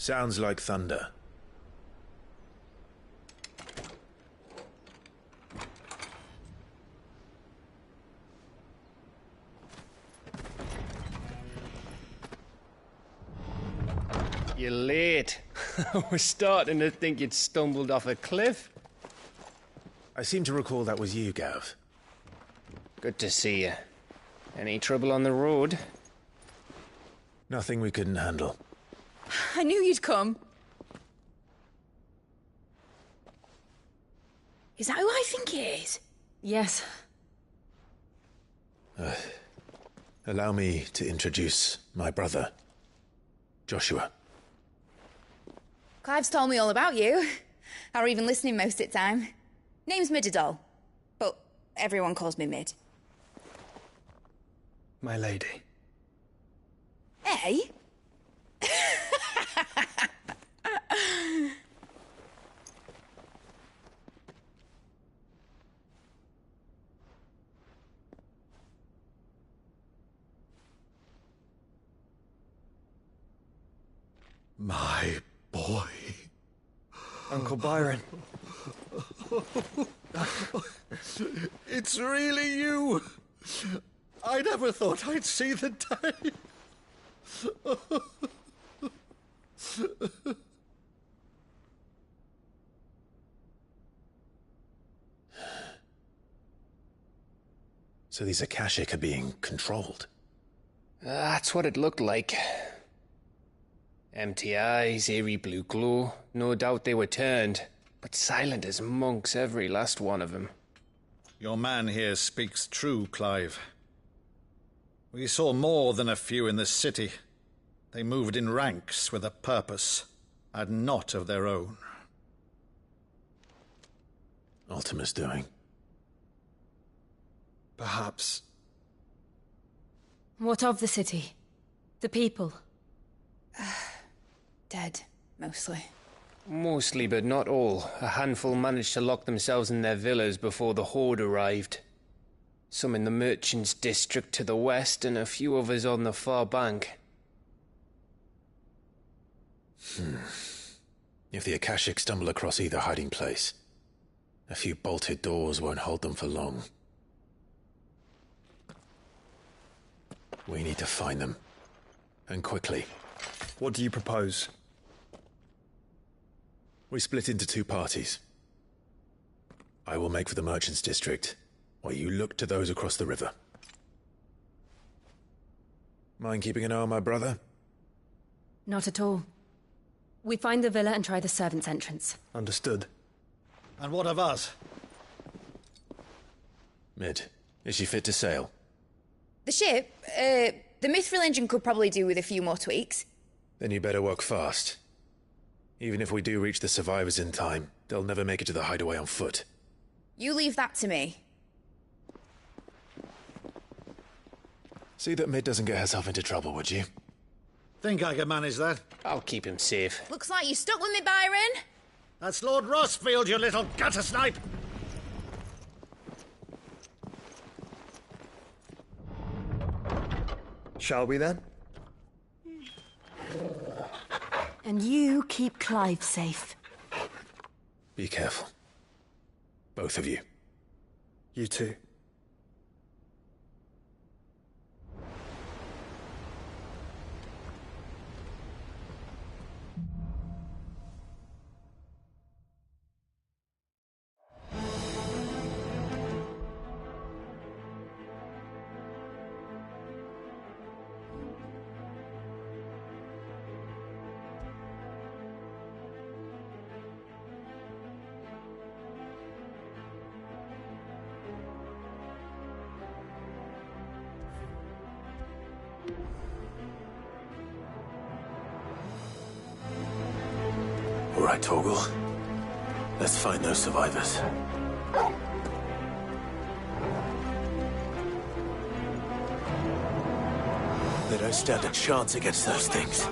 Sounds like thunder. You're late. I was starting to think you'd stumbled off a cliff. I seem to recall that was you, Gav. Good to see you. Any trouble on the road? Nothing we couldn't handle. I knew you'd come. Is that who I think it is? Yes. Allow me to introduce my brother, Joshua. Clive's told me all about you. Or even listening most of the time. Name's Midadol, but everyone calls me Mid. My lady. Eh? My boy. Uncle Byron. It's really you. I never thought I'd see the day. So these Akashic are being controlled? That's what it looked like. Empty eyes, eerie blue glow. No doubt they were turned, but silent as monks, every last one of them. Your man here speaks true, Clive. We saw more than a few in this city. They moved in ranks with a purpose, and not of their own. Ultima's doing. Perhaps. What of the city? The people? Dead, mostly. Mostly, but not all. A handful managed to lock themselves in their villas before the Horde arrived. Some in the merchants' district to the west, and a few others on the far bank. If the Akashic stumble across either hiding place, a few bolted doors won't hold them for long. We need to find them. And quickly. What do you propose? We split into two parties. I will make for the merchants' district, while you look to those across the river. Mind keeping an eye on my brother? Not at all. We find the villa and try the servants' entrance. Understood. And what of us? Mid, is she fit to sail? The ship, the Mithril engine could probably do with a few more tweaks. Then you better work fast. Even if we do reach the survivors in time, they'll never make it to the hideaway on foot. You leave that to me. See that Mid doesn't get herself into trouble, would you? Think I can manage that? I'll keep him safe. Looks like you're stuck with me, Byron. That's Lord Rossfield, you little gutter snipe! Shall we then? And you keep Clive safe. Be careful. Both of you. You too. All right, Torgal. Let's find those survivors. They don't stand a chance against those things.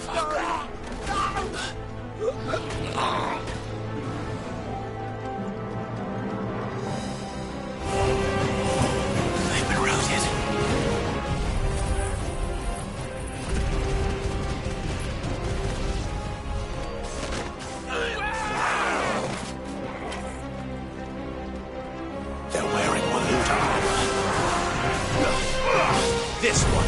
Fuck. They've been routed. This one.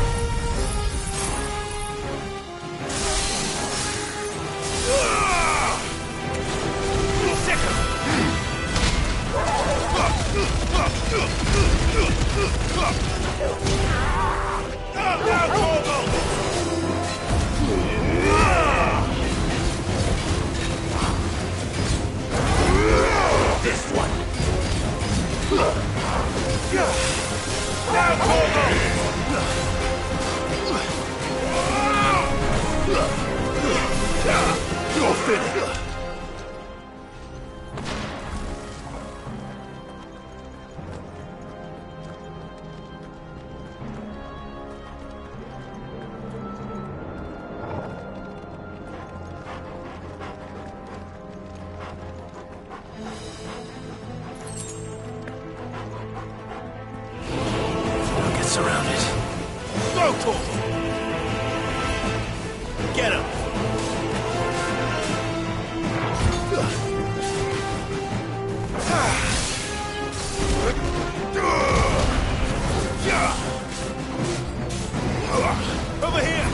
This one. You're finished. Don't get surrounded. Go, Torval! Get him! Over here!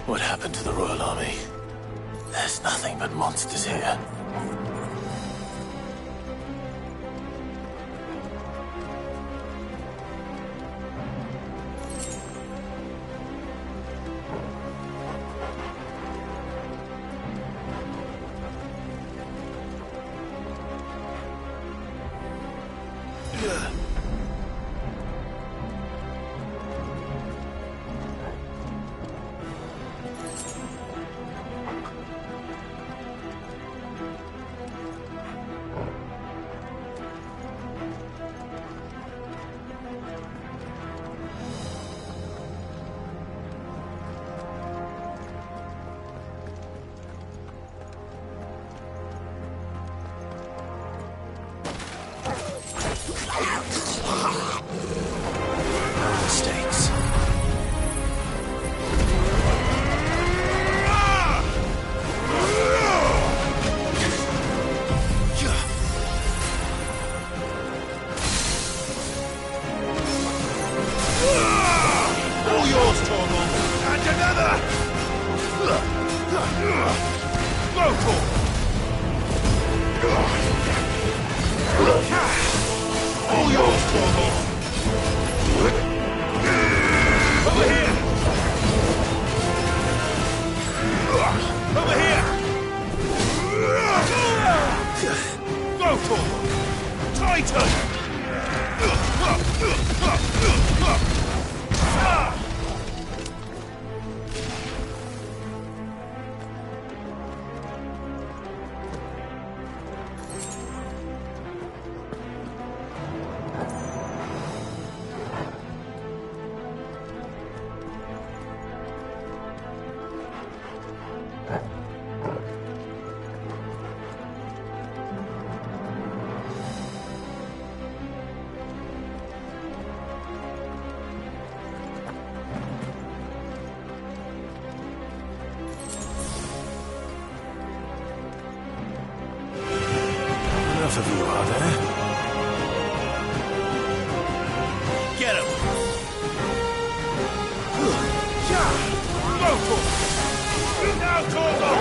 What happened to the Royal Army? There's nothing but monsters here. Mistakes. All yours, Torval! And another! Go, Torval! All yours, Torval! Over here! Over here! Go, Torval! Tighten! Enough of you, are there? Get him! Go, Torval! Now, Torval!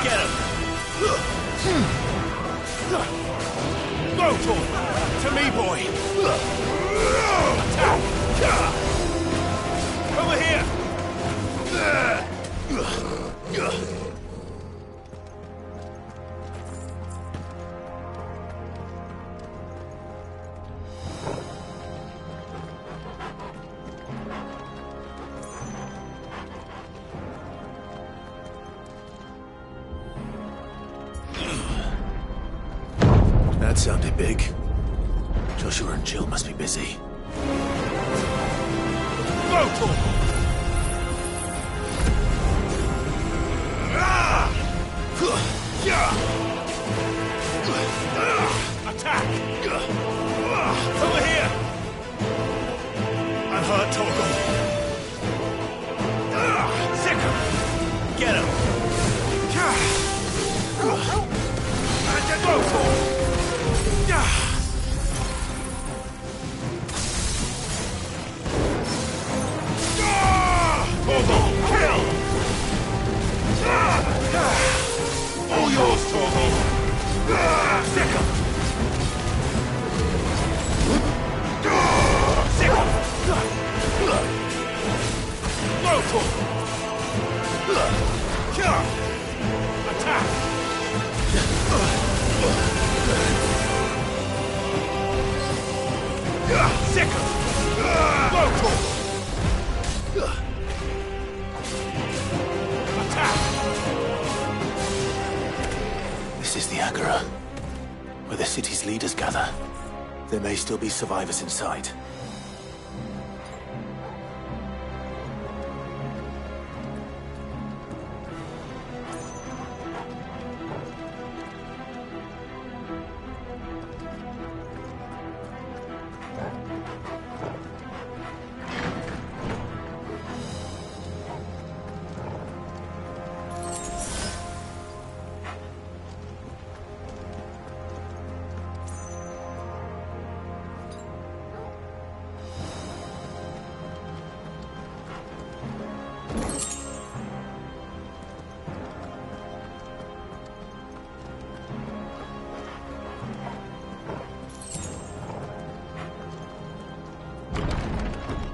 Get him! Go, Torval! To me, boy! Attack! Over here! That sounded big. Joshua and Jill must be busy. Go, Torval! Go for it! Torgal! Kill! All yours, Torgal! Sick 'em! Sick 'em! Go, Torgal! Attack! Sick 'em! Go, Torgal! Attack! This is the Agora, where the city's leaders gather. There may still be survivors inside.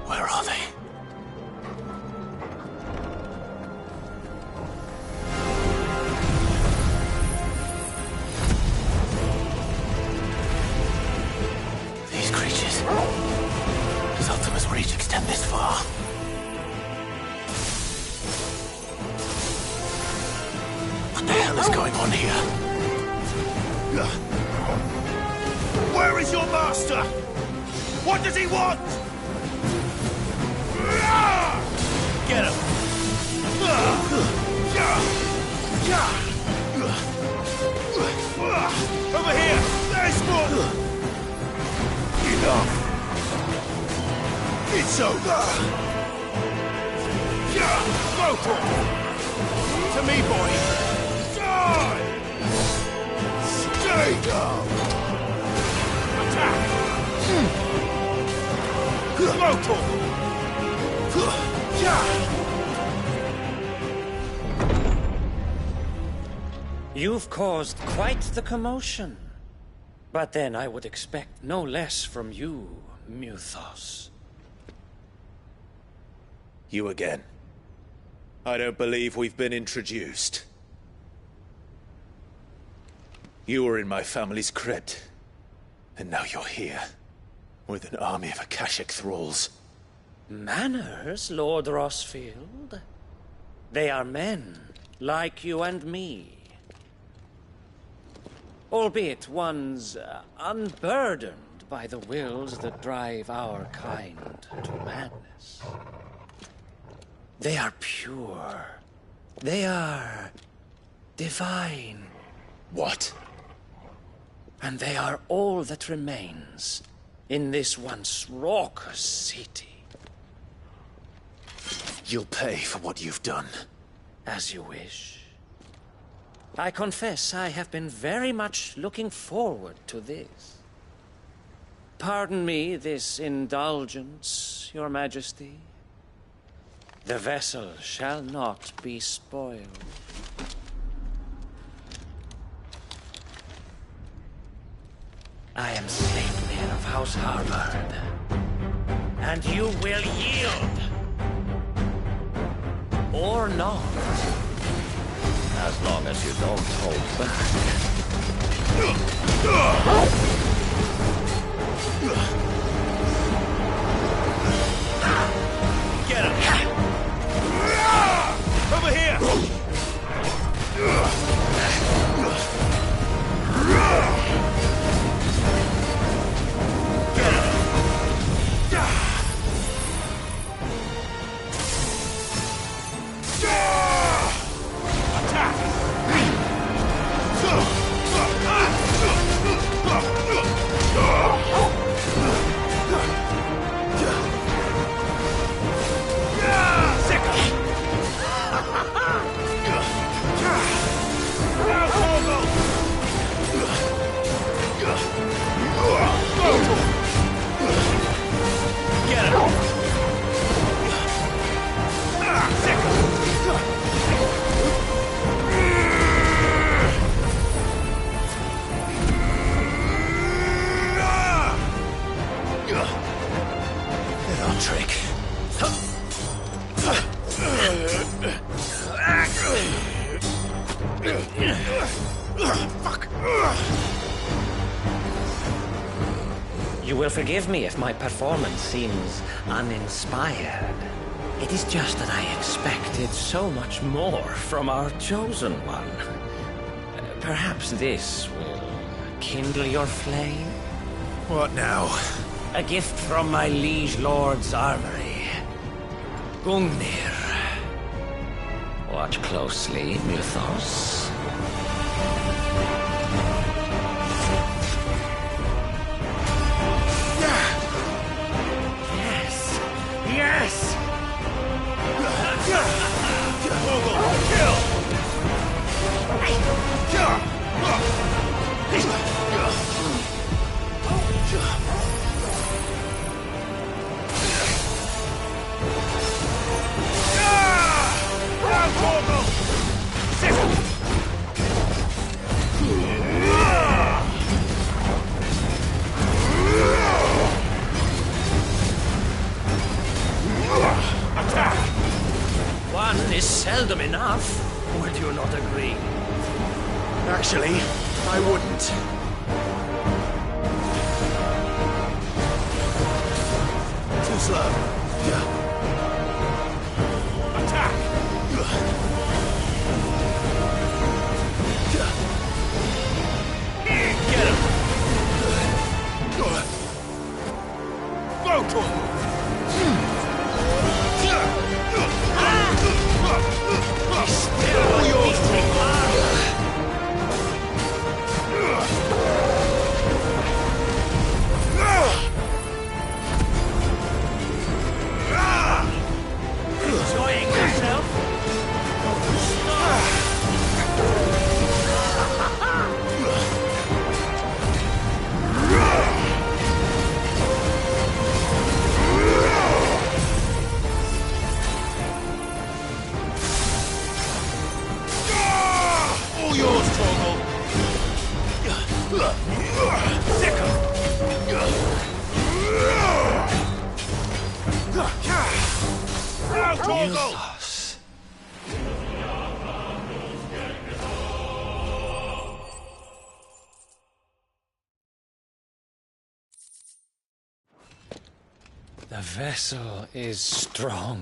Where are they? These creatures. Does Ultima's reach extend this far? What the hell is going on here? Where is your master? What does he want? Get him! Over here! There's more! Enough! It's over! Go for it! To me, boy! Die! Stay down! Attack! Go for it! You've caused quite the commotion. But then I would expect no less from you, Muthos. You again. I don't believe we've been introduced. You were in my family's crypt, and now you're here, with an army of Akashic thralls. Manners, Lord Rossfield? They are men, like you and me. Albeit ones unburdened by the wills that drive our kind to madness. They are pure. They are divine. What? And they are all that remains in this once raucous city. You'll pay for what you've done. As you wish. I confess I have been very much looking forward to this. Pardon me this indulgence, Your Majesty. The vessel shall not be spoiled. I am Sleipnir of House Harvard, and you will yield. Or not. As long as you don't hold back. Get him! Over here! Get him! Attack! You will forgive me if my performance seems uninspired. It is just that I expected so much more from our chosen one. Perhaps this will kindle your flame? What now? A gift from my liege lord's armory. Gungnir. Watch closely, Mythos. Yes! Yes! One is seldom enough. Would you not agree? Actually, I wouldn't. Too slow. Attack! Get him! He's still yours. Enjoying yourself? All yours, Torgal. Sicker. Now, Torgal. The vessel is strong.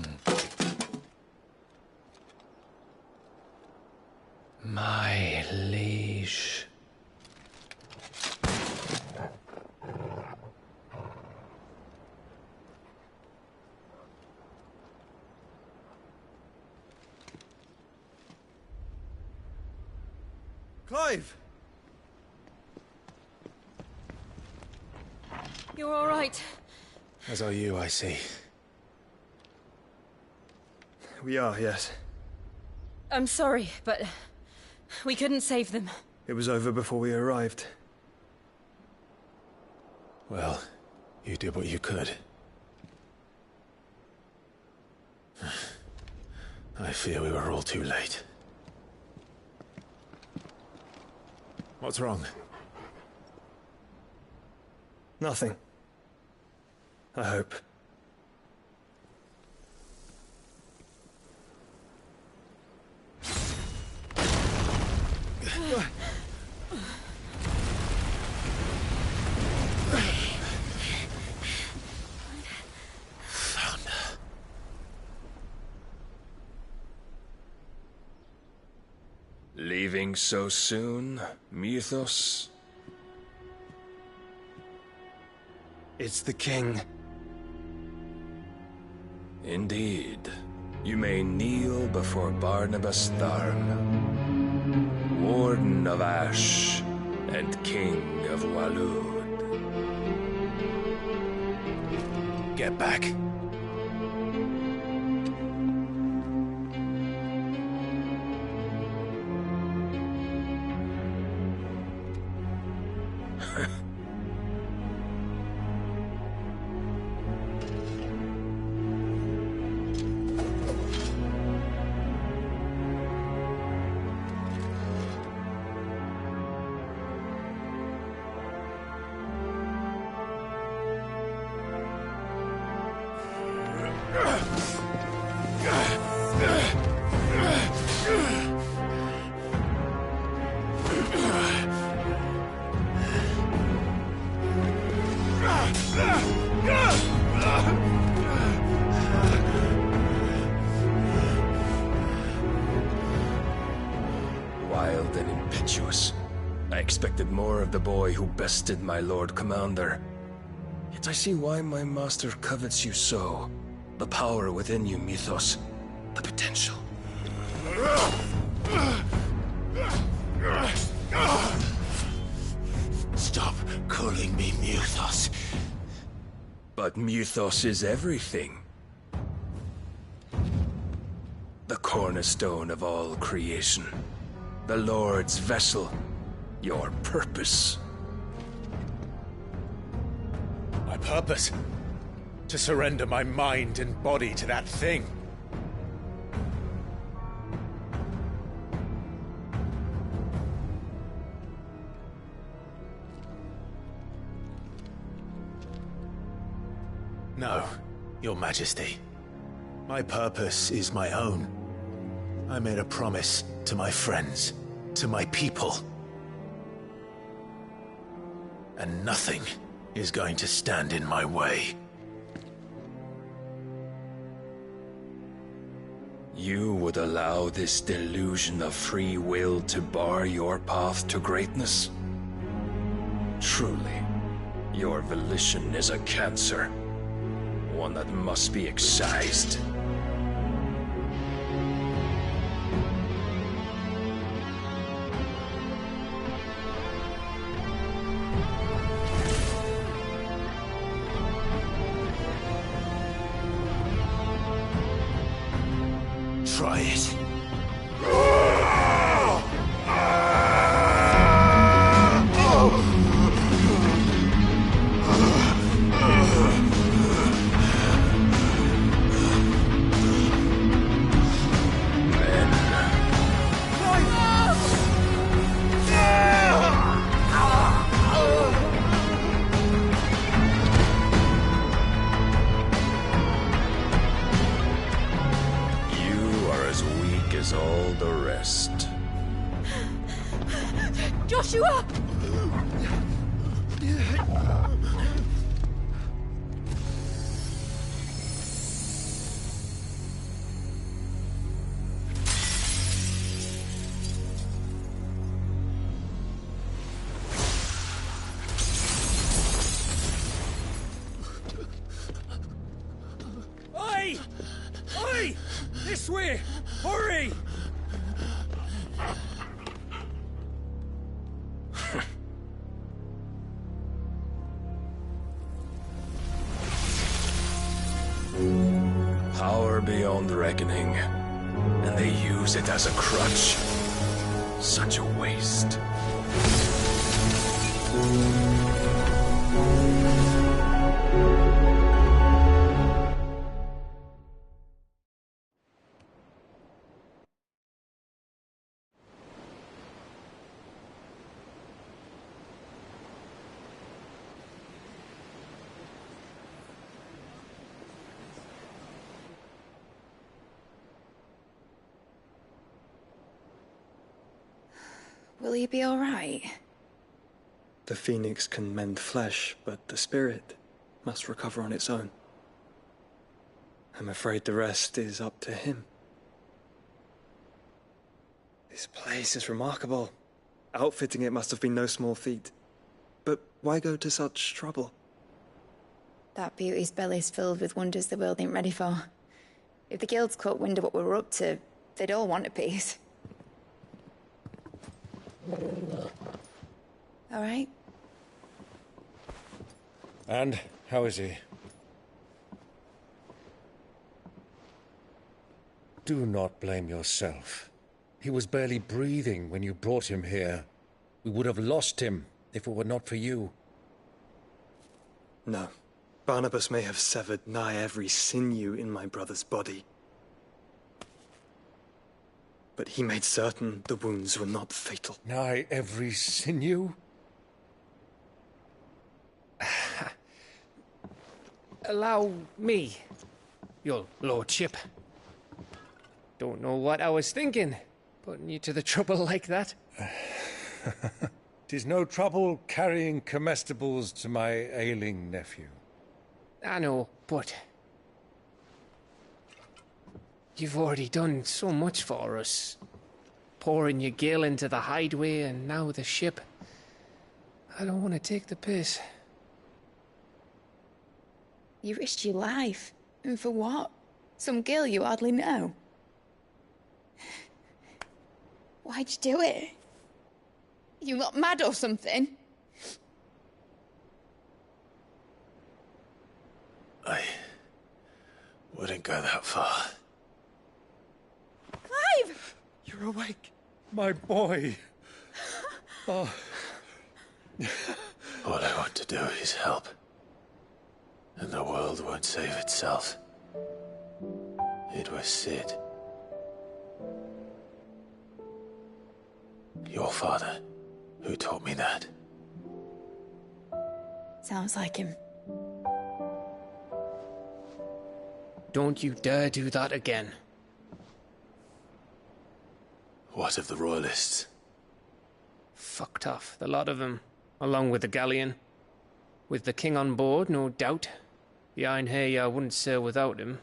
My liege. Clive! You're all right. As are you, I see. We are, yes. I'm sorry, but we couldn't save them. It was over before we arrived. Well, you did what you could. I fear we were all too late. What's wrong? Nothing. I hope. Leaving so soon, Mythos? It's the king. Indeed. You may kneel before Barnabas Tharn, Warden of Ash and King of Waloed. Get back. Wild and impetuous. I expected more of the boy who bested my Lord Commander. Yet I see why my master covets you so. The power within you, Mythos. The potential. Stop calling me Mythos. But Mythos is everything. The cornerstone of all creation. The Lord's vessel. Your purpose. My purpose? To surrender my mind and body to that thing. No, Your Majesty. My purpose is my own. I made a promise to my friends, to my people. And nothing is going to stand in my way. You would allow this delusion of free will to bar your path to greatness? Truly, your volition is a cancer. One that must be excised. Try it. All the rest. Joshua! Oi! Oi! This way! Hurry! Power beyond reckoning, and they use it as a crutch. Such a waste. Will he be all right? The phoenix can mend flesh, but the spirit must recover on its own. I'm afraid the rest is up to him. This place is remarkable. Outfitting it must have been no small feat. But why go to such trouble? That beauty's belly's filled with wonders the world ain't ready for. If the guilds caught wind of what we were up to, they'd all want a piece. All right? And how is he? Do not blame yourself. He was barely breathing when you brought him here. We would have lost him if it were not for you. No. Barnabas may have severed nigh every sinew in my brother's body. But he made certain the wounds were not fatal. Nigh every sinew? Allow me, your lordship. Don't know what I was thinking, putting you to the trouble like that. 'Tis no trouble carrying comestibles to my ailing nephew. I know, but... You've already done so much for us. Pouring your gil into the hideaway and now the ship. I don't want to take the piss. You risked your life. And for what? Some girl you hardly know. Why'd you do it? You got mad or something? I wouldn't go that far. Clive! You're awake. My boy. Oh. All I want to do is help. And the world won't save itself. It was Sid. Your father, who taught me that. Sounds like him. Don't you dare do that again. What of the Royalists? Fucked off, the lot of them, along with the galleon. With the king on board, no doubt. The Iron Hair wouldn't sail without him.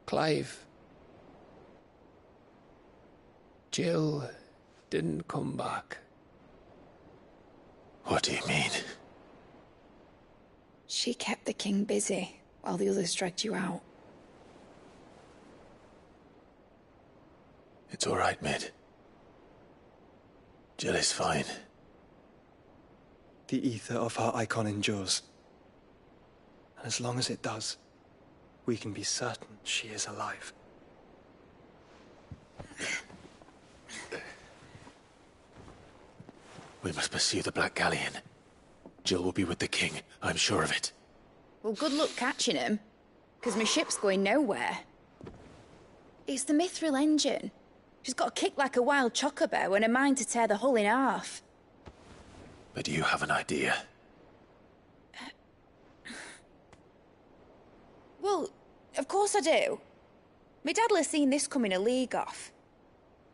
Clive. Jill didn't come back. What do you mean? She kept the king busy while the others dragged you out. It's all right, Mid. Jill is fine. The ether of her icon endures. And as long as it does, we can be certain she is alive. We must pursue the Black Galleon. Jill will be with the king, I'm sure of it. Well, good luck catching him, because my ship's going nowhere. It's the Mithril engine. She's got a kick like a wild chocobo and a mind to tear the hull in half. But do you have an idea? Well, of course I do. My dad'll have seen this coming a league off.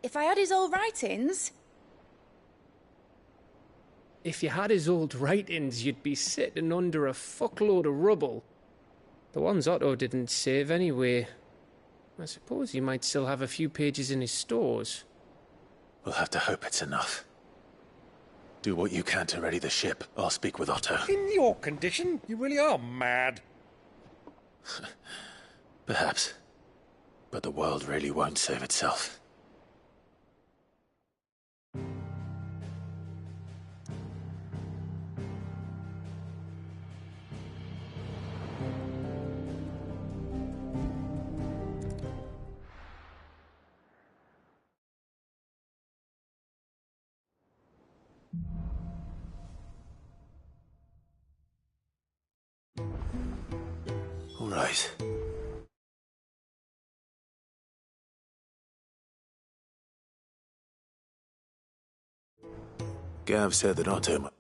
If I had his old writings... If you had his old writings, you'd be sitting under a fuckload of rubble. The ones Otto didn't save anyway. I suppose he might still have a few pages in his stores. We'll have to hope it's enough. Do what you can to ready the ship. I'll speak with Otto. In your condition, you really are mad. Perhaps. But the world really won't save itself. All right. Gav said that Otto...